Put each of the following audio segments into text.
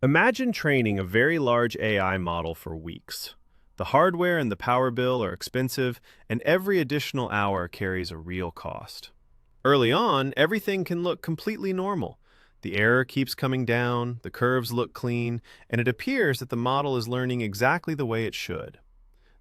Imagine training a very large AI model for weeks. The hardware and the power bill are expensive, and every additional hour carries a real cost. Early on, everything can look completely normal. The error keeps coming down, the curves look clean, and it appears that the model is learning exactly the way it should.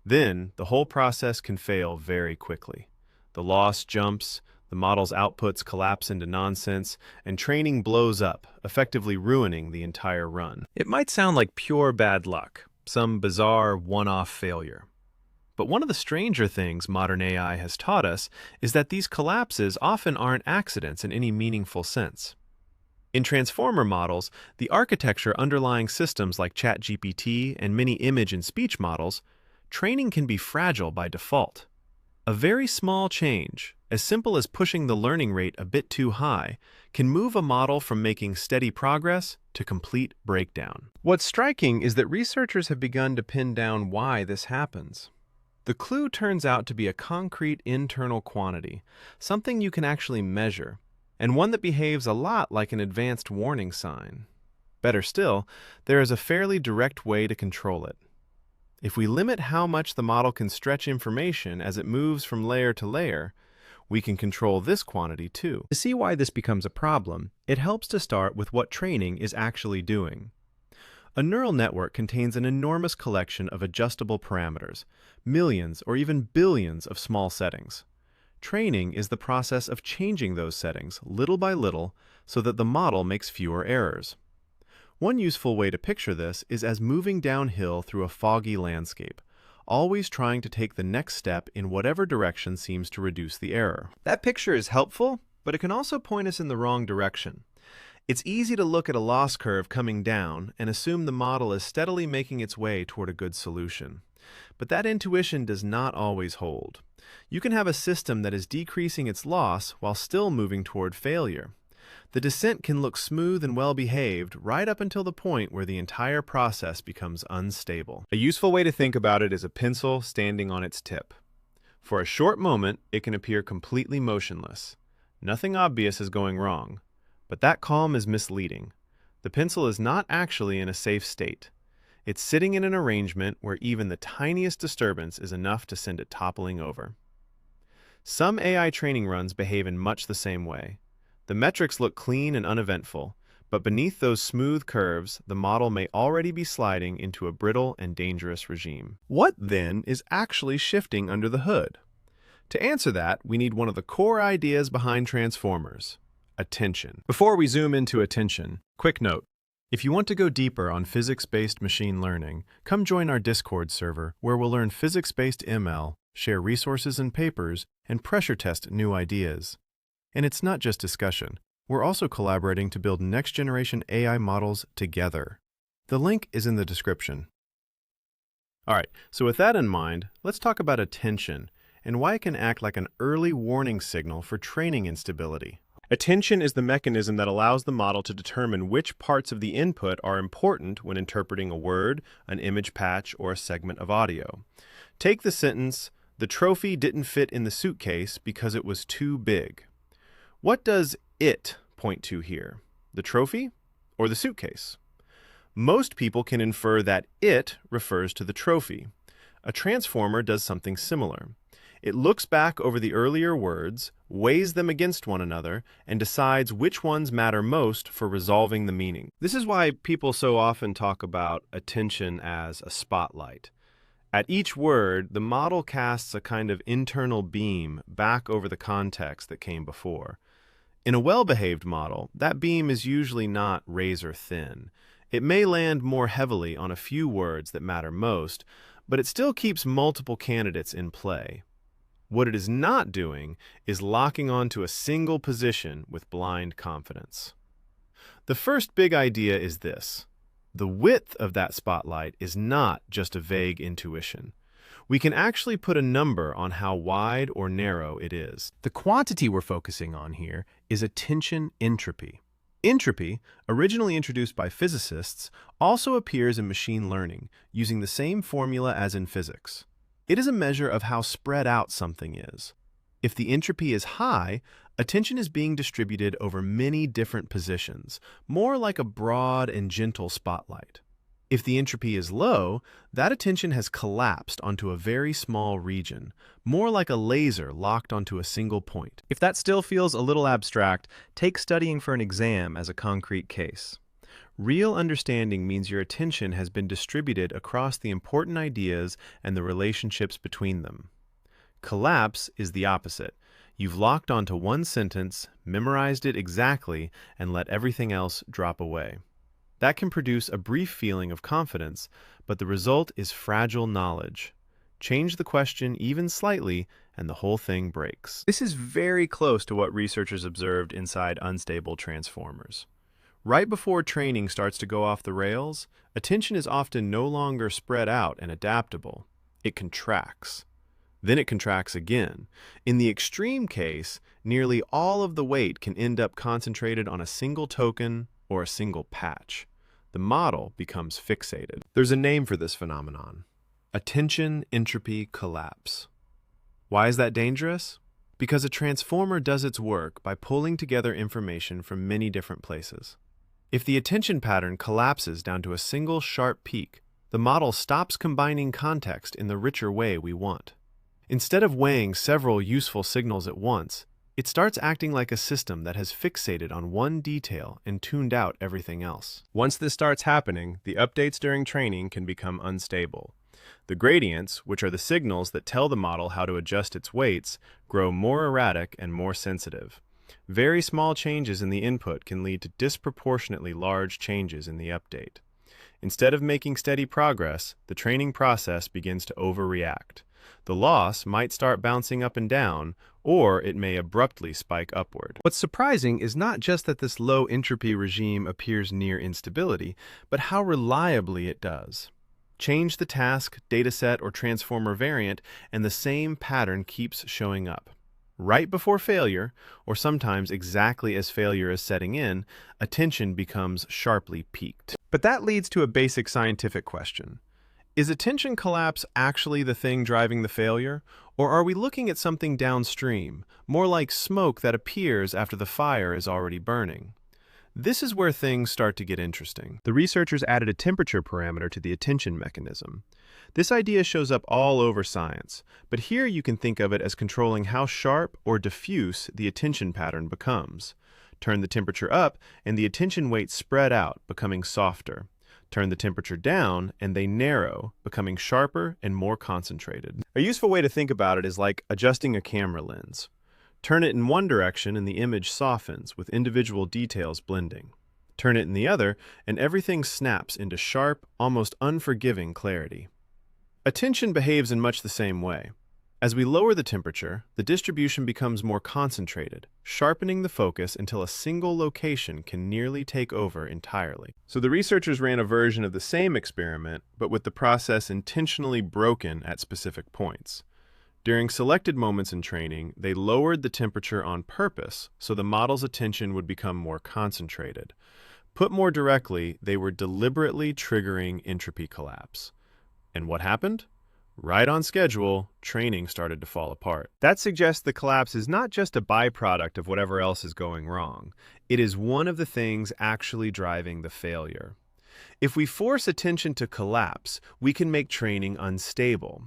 Then, the whole process can fail very quickly. The loss jumps, the model's outputs collapse into nonsense, and training blows up, effectively ruining the entire run. It might sound like pure bad luck, some bizarre one-off failure. But one of the stranger things modern AI has taught us is that these collapses often aren't accidents in any meaningful sense. In transformer models, the architecture underlying systems like ChatGPT and many image and speech models, training can be fragile by default. A very small change, as simple as pushing the learning rate a bit too high, can move a model from making steady progress to complete breakdown. What's striking is that researchers have begun to pin down why this happens. The clue turns out to be a concrete internal quantity, something you can actually measure, and one that behaves a lot like an advanced warning sign. Better still, there is a fairly direct way to control it. If we limit how much the model can stretch information as it moves from layer to layer, we can control this quantity too. To see why this becomes a problem, it helps to start with what training is actually doing. A neural network contains an enormous collection of adjustable parameters, millions or even billions of small settings. Training is the process of changing those settings little by little so that the model makes fewer errors. One useful way to picture this is as moving downhill through a foggy landscape, always trying to take the next step in whatever direction seems to reduce the error. That picture is helpful, but it can also point us in the wrong direction. It's easy to look at a loss curve coming down and assume the model is steadily making its way toward a good solution. But that intuition does not always hold. You can have a system that is decreasing its loss while still moving toward failure. The descent can look smooth and well-behaved right up until the point where the entire process becomes unstable. A useful way to think about it is a pencil standing on its tip. For a short moment, it can appear completely motionless. Nothing obvious is going wrong, but that calm is misleading. The pencil is not actually in a safe state. It's sitting in an arrangement where even the tiniest disturbance is enough to send it toppling over. Some AI training runs behave in much the same way. The metrics look clean and uneventful, but beneath those smooth curves, the model may already be sliding into a brittle and dangerous regime. What, then, is actually shifting under the hood? To answer that, we need one of the core ideas behind transformers: attention. Before we zoom into attention, quick note. If you want to go deeper on physics-based machine learning, come join our Discord server, where we'll learn physics-based ML, share resources and papers, and pressure test new ideas. And it's not just discussion. We're also collaborating to build next-generation AI models together. The link is in the description. All right, so with that in mind, let's talk about attention and why it can act like an early warning signal for training instability. Attention is the mechanism that allows the model to determine which parts of the input are important when interpreting a word, an image patch, or a segment of audio. Take the sentence, "The trophy didn't fit in the suitcase because it was too big." What does it point to here? The trophy or the suitcase? Most people can infer that it refers to the trophy. A transformer does something similar. It looks back over the earlier words, weighs them against one another, and decides which ones matter most for resolving the meaning. This is why people so often talk about attention as a spotlight. At each word, the model casts a kind of internal beam back over the context that came before. In a well-behaved model, that beam is usually not razor thin. It may land more heavily on a few words that matter most, but it still keeps multiple candidates in play. What it is not doing is locking onto a single position with blind confidence. The first big idea is this: the width of that spotlight is not just a vague intuition. We can actually put a number on how wide or narrow it is. The quantity we're focusing on here is attention entropy. Entropy, originally introduced by physicists, also appears in machine learning, using the same formula as in physics. It is a measure of how spread out something is. If the entropy is high, Attention is being distributed over many different positions, more like a broad and gentle spotlight. If the entropy is low, that attention has collapsed onto a very small region, more like a laser locked onto a single point. If that still feels a little abstract, take studying for an exam as a concrete case. Real understanding means your attention has been distributed across the important ideas and the relationships between them. Collapse is the opposite. You've locked onto one sentence, memorized it exactly, and let everything else drop away. That can produce a brief feeling of confidence, but the result is fragile knowledge. Change the question even slightly, and the whole thing breaks. This is very close to what researchers observed inside unstable transformers. Right before training starts to go off the rails, attention is often no longer spread out and adaptable. It contracts. Then it contracts again. In the extreme case, nearly all of the weight can end up concentrated on a single token or a single patch. The model becomes fixated. There's a name for this phenomenon: attention entropy collapse. Why is that dangerous? Because a transformer does its work by pulling together information from many different places. If the attention pattern collapses down to a single sharp peak, the model stops combining context in the richer way we want. Instead of weighing several useful signals at once, it starts acting like a system that has fixated on one detail and tuned out everything else. Once this starts happening, the updates during training can become unstable. The gradients, which are the signals that tell the model how to adjust its weights, grow more erratic and more sensitive. Very small changes in the input can lead to disproportionately large changes in the update. Instead of making steady progress, the training process begins to overreact. The loss might start bouncing up and down, or it may abruptly spike upward. What's surprising is not just that this low entropy regime appears near instability, but how reliably it does. Change the task, dataset, or transformer variant, and the same pattern keeps showing up. Right before failure, or sometimes exactly as failure is setting in, attention becomes sharply peaked. But that leads to a basic scientific question. Is attention collapse actually the thing driving the failure, or are we looking at something downstream, more like smoke that appears after the fire is already burning? This is where things start to get interesting. The researchers added a temperature parameter to the attention mechanism. This idea shows up all over science, but here you can think of it as controlling how sharp or diffuse the attention pattern becomes. Turn the temperature up, and the attention weights spread out, becoming softer. Turn the temperature down, and they narrow, becoming sharper and more concentrated. A useful way to think about it is like adjusting a camera lens. Turn it in one direction and the image softens, with individual details blending. Turn it in the other, and everything snaps into sharp, almost unforgiving clarity. Attention behaves in much the same way. As we lower the temperature, the distribution becomes more concentrated, sharpening the focus until a single location can nearly take over entirely. So the researchers ran a version of the same experiment, but with the process intentionally broken at specific points. During selected moments in training, they lowered the temperature on purpose so the model's attention would become more concentrated. Put more directly, they were deliberately triggering entropy collapse. And what happened? Right on schedule, training started to fall apart. That suggests the collapse is not just a byproduct of whatever else is going wrong. It is one of the things actually driving the failure. If we force attention to collapse, we can make training unstable.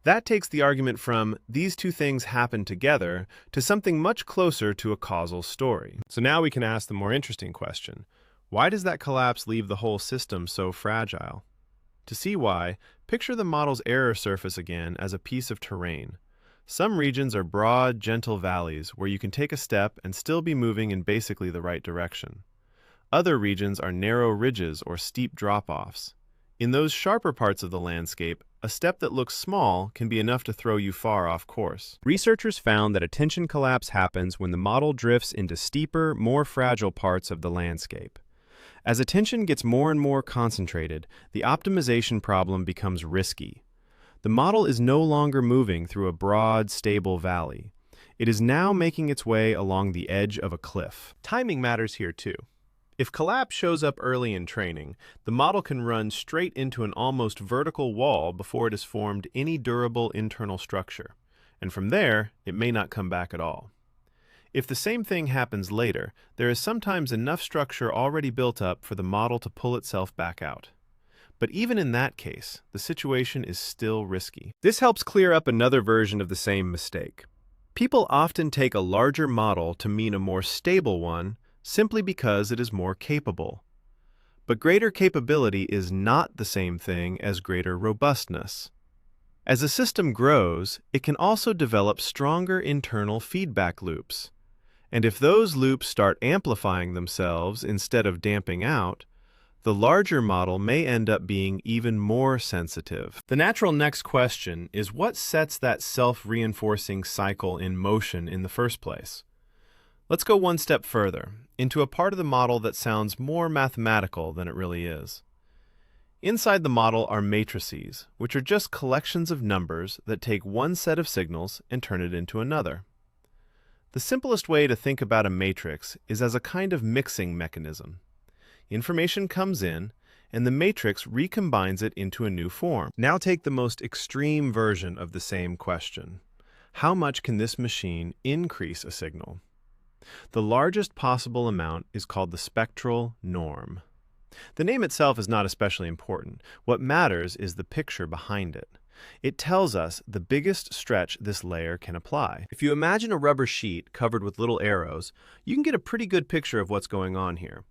That takes the argument from these two things happen together to something much closer to a causal story. So now we can ask the more interesting question. Why does that collapse leave the whole system so fragile? To see why, picture the model's error surface again as a piece of terrain. Some regions are broad, gentle valleys where you can take a step and still be moving in basically the right direction. Other regions are narrow ridges or steep drop-offs. In those sharper parts of the landscape, a step that looks small can be enough to throw you far off course. Researchers found that attention collapse happens when the model drifts into steeper, more fragile parts of the landscape. As attention gets more and more concentrated, the optimization problem becomes risky. The model is no longer moving through a broad, stable valley. It is now making its way along the edge of a cliff. Timing matters here too. If collapse shows up early in training, the model can run straight into an almost vertical wall before it has formed any durable internal structure, and from there, it may not come back at all. If the same thing happens later, there is sometimes enough structure already built up for the model to pull itself back out. But even in that case, the situation is still risky. This helps clear up another version of the same mistake. People often take a larger model to mean a more stable one simply because it is more capable. But greater capability is not the same thing as greater robustness. As a system grows, it can also develop stronger internal feedback loops. And if those loops start amplifying themselves instead of damping out, the larger model may end up being even more sensitive. The natural next question is what sets that self-reinforcing cycle in motion in the first place? Let's go one step further, into a part of the model that sounds more mathematical than it really is. Inside the model are matrices, which are just collections of numbers that take one set of signals and turn it into another. The simplest way to think about a matrix is as a kind of mixing mechanism. Information comes in, and the matrix recombines it into a new form. Now take the most extreme version of the same question. How much can this machine increase a signal? The largest possible amount is called the spectral norm. The name itself is not especially important. What matters is the picture behind it. It tells us the biggest stretch this layer can apply. If you imagine a rubber sheet covered with little arrows, you can get a pretty good picture of what's going on here.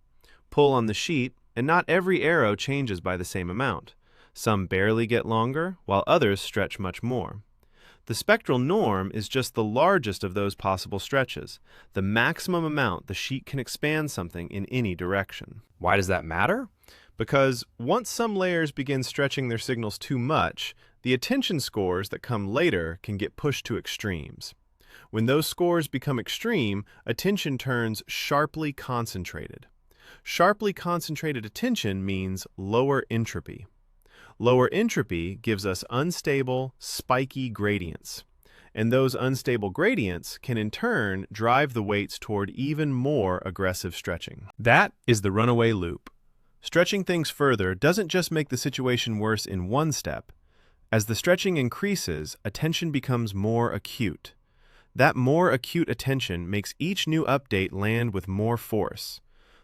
Pull on the sheet, and not every arrow changes by the same amount. Some barely get longer, while others stretch much more. The spectral norm is just the largest of those possible stretches, the maximum amount the sheet can expand something in any direction. Why does that matter? Because once some layers begin stretching their signals too much, the attention scores that come later can get pushed to extremes. When those scores become extreme, attention turns sharply concentrated. Sharply concentrated attention means lower entropy. Lower entropy gives us unstable, spiky gradients. And those unstable gradients can in turn drive the weights toward even more aggressive stretching. That is the runaway loop. Stretching things further doesn't just make the situation worse in one step. As the stretching increases, attention becomes more acute. That more acute attention makes each new update land with more force.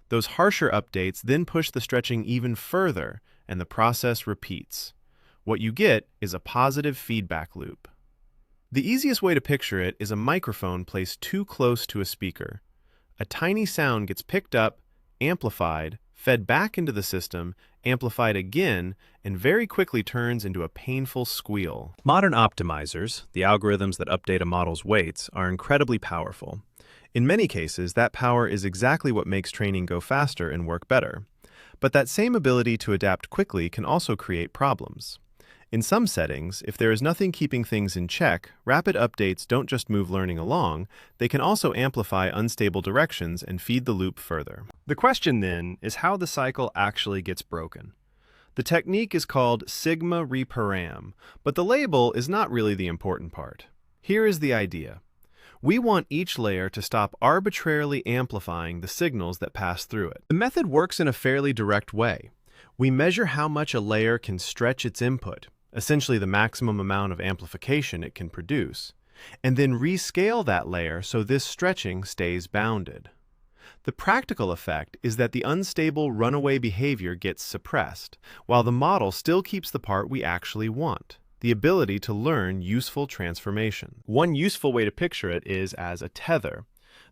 Those harsher updates then push the stretching even further, and the process repeats. What you get is a positive feedback loop. The easiest way to picture it is a microphone placed too close to a speaker. A tiny sound gets picked up, amplified, fed back into the system, amplified again, and very quickly turns into a painful squeal. Modern optimizers, the algorithms that update a model's weights, are incredibly powerful. In many cases, that power is exactly what makes training go faster and work better. But that same ability to adapt quickly can also create problems. In some settings, if there is nothing keeping things in check, rapid updates don't just move learning along, they can also amplify unstable directions and feed the loop further. The question then is how the cycle actually gets broken. The technique is called σReparam, but the label is not really the important part. Here is the idea. We want each layer to stop arbitrarily amplifying the signals that pass through it. The method works in a fairly direct way. We measure how much a layer can stretch its input, essentially the maximum amount of amplification it can produce, and then rescale that layer so this stretching stays bounded. The practical effect is that the unstable runaway behavior gets suppressed, while the model still keeps the part we actually want. The ability to learn useful transformation. One useful way to picture it is as a tether.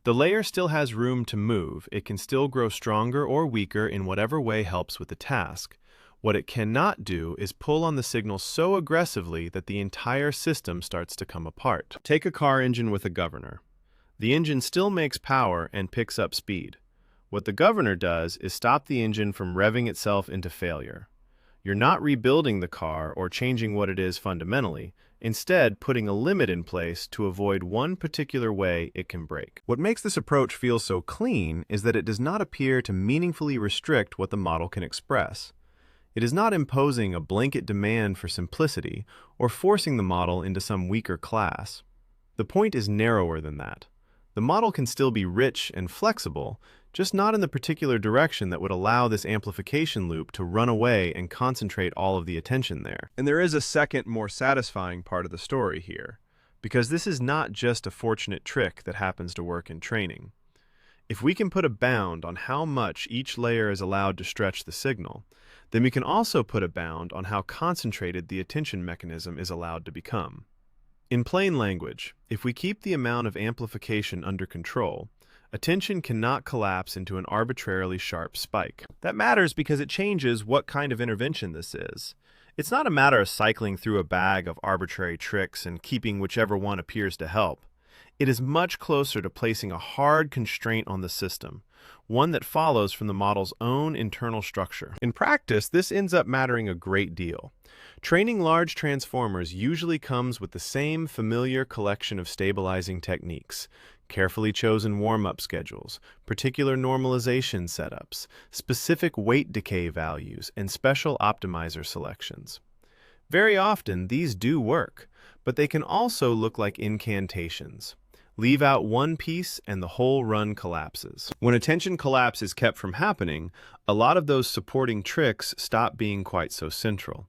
The layer still has room to move. It can still grow stronger or weaker in whatever way helps with the task. What it cannot do is pull on the signal so aggressively that the entire system starts to come apart. Take a car engine with a governor. The engine still makes power and picks up speed. What the governor does is stop the engine from revving itself into failure. You're not rebuilding the car or changing what it is fundamentally, instead putting a limit in place to avoid one particular way it can break. What makes this approach feel so clean is that it does not appear to meaningfully restrict what the model can express. It is not imposing a blanket demand for simplicity or forcing the model into some weaker class. The point is narrower than that. The model can still be rich and flexible, just not in the particular direction that would allow this amplification loop to run away and concentrate all of the attention there. And there is a second, more satisfying part of the story here. because this is not just a fortunate trick that happens to work in training. If we can put a bound on how much each layer is allowed to stretch the signal, then we can also put a bound on how concentrated the attention mechanism is allowed to become. In plain language, if we keep the amount of amplification under control, attention cannot collapse into an arbitrarily sharp spike. That matters because it changes what kind of intervention this is. It's not a matter of cycling through a bag of arbitrary tricks and keeping whichever one appears to help. It is much closer to placing a hard constraint on the system, one that follows from the model's own internal structure. In practice, this ends up mattering a great deal. Training large transformers usually comes with the same familiar collection of stabilizing techniques: carefully chosen warm-up schedules, particular normalization setups, specific weight decay values, and special optimizer selections. Very often, these do work, but they can also look like incantations. Leave out one piece and the whole run collapses. When attention collapse is kept from happening, a lot of those supporting tricks stop being quite so central.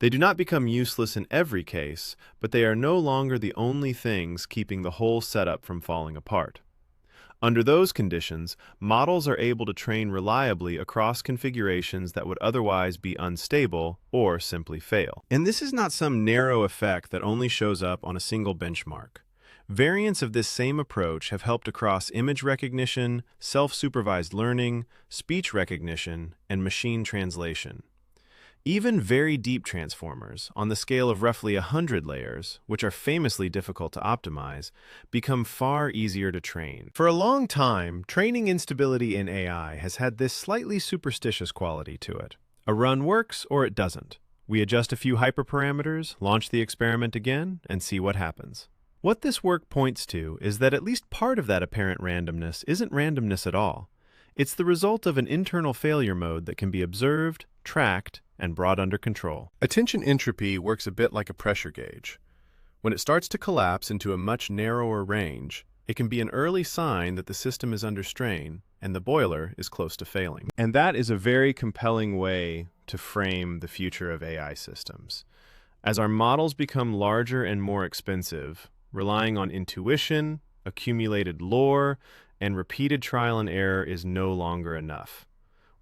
They do not become useless in every case, but they are no longer the only things keeping the whole setup from falling apart. Under those conditions, models are able to train reliably across configurations that would otherwise be unstable or simply fail. And this is not some narrow effect that only shows up on a single benchmark. Variants of this same approach have helped across image recognition, self-supervised learning, speech recognition, and machine translation. Even very deep transformers, on the scale of roughly 100 layers, which are famously difficult to optimize, become far easier to train. For a long time, training instability in AI has had this slightly superstitious quality to it. A run works or it doesn't. We adjust a few hyperparameters, launch the experiment again, and see what happens. What this work points to is that at least part of that apparent randomness isn't randomness at all. It's the result of an internal failure mode that can be observed, tracked, and brought under control. Attention entropy works a bit like a pressure gauge. When it starts to collapse into a much narrower range, it can be an early sign that the system is under strain and the boiler is close to failing. And that is a very compelling way to frame the future of AI systems. As our models become larger and more expensive, relying on intuition, accumulated lore, and repeated trial and error is no longer enough.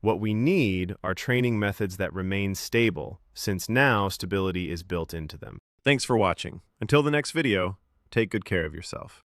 What we need are training methods that remain stable, since now stability is built into them. Thanks for watching. Until the next video, take good care of yourself.